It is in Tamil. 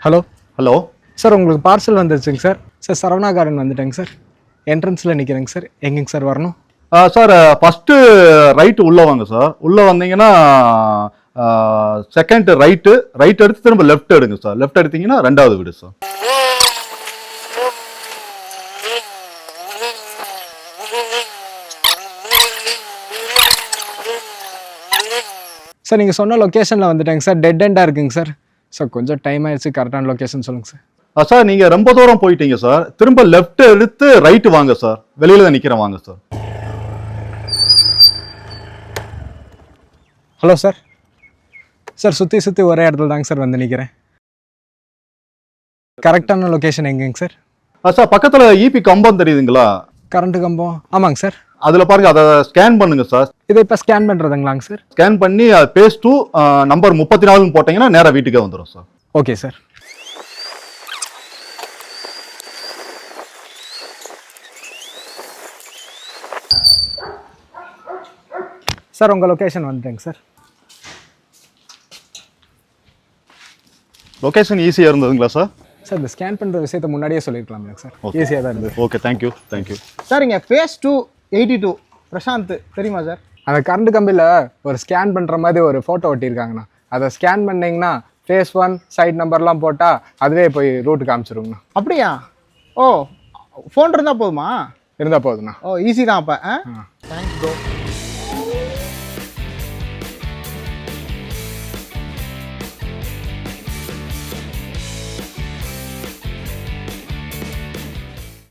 ஹலோ ஹலோ சார், உங்களுக்கு பார்சல் வந்துருச்சுங்க சார். சார் சரவணா கார்டன் வந்துட்டேங்க சார். என்ட்ரன்ஸில் நிற்கிறேங்க சார். எங்கேங்க சார் வரணும்? சார் ஃபஸ்ட்டு ரைட்டு உள்ளே வாங்க சார். உள்ளே வந்தீங்கன்னா செகண்ட் ரைட் எடுத்து திரும்ப லெஃப்ட் எடுங்க சார். லெஃப்ட் எடுத்தீங்கன்னா 2வது வீடு சார். சார் நீங்கள் சொன்ன லொக்கேஷனில் வந்துட்டேங்க சார். டெட் எண்டாக இருக்குங்க சார். சார் கொஞ்சம் டைம் ஆயிடுச்சு, கரெக்டான லொக்கேஷன் சொல்லுங்கள் சார். சார் நீங்கள் ரொம்ப தூரம் போயிட்டீங்க சார். திரும்ப லெஃப்ட் எடுத்து ரைட்டு வாங்க சார். வெளியில தான் நிற்கிறேன், வாங்க சார். Hello sir. சார் சுற்றி ஒரே இடத்துல தாங்க சார் வந்து நிற்கிறேன். கரெக்டான லொக்கேஷன் எங்கேங்க சார்? சார் பக்கத்தில் இபி கம்பம் தெரியுதுங்களா? கரண்ட்டு கம்பம், ஆமாங்க சார். அதில் பாருங்க, அதை ஸ்கேன் பண்ணுங்க சார். இதை இப்போ ஸ்கேன் பண்ணுறதுங்களாங்க சார்? ஸ்கேன் பண்ணி பேஸ் 2 நம்பர் 34 போட்டிங்கன்னா நேராக வீட்டுக்கே வந்துடும் சார். Okay sir. சார் உங்கள் லொக்கேஷன் வந்துட்டேங்க சார். லொக்கேஷன் ஈஸியாக இருந்ததுங்களா சார்? சார் இந்த ஸ்கேன் பண்ணுற விஷயத்தை முன்னாடியே சொல்லியிருக்கலாம்ல சார். ஈஸியாக தான் இருந்தது. Okay, thank you. சார் இங்கே ஃபேஸ் 282 பிரசாந்த் தெரியுமா சார்? அந்த கரண்ட் கம்பியில் ஒரு ஸ்கேன் பண்ணுற மாதிரி ஒரு ஃபோட்டோ ஒட்டியிருக்காங்கண்ணா. அதை ஸ்கேன் பண்ணிங்கன்னா ஃபேஸ் 1 சைட் நம்பர்லாம் போட்டால் அதுவே போய் ரூட்டு காமிச்சிருங்கண்ணா. அப்படியா? ஓ, ஃபோன் இருந்தால் போதுமா? இருந்தால் போதுண்ணா. ஓ, ஈஸி தான் அப்போ. Thanks bro.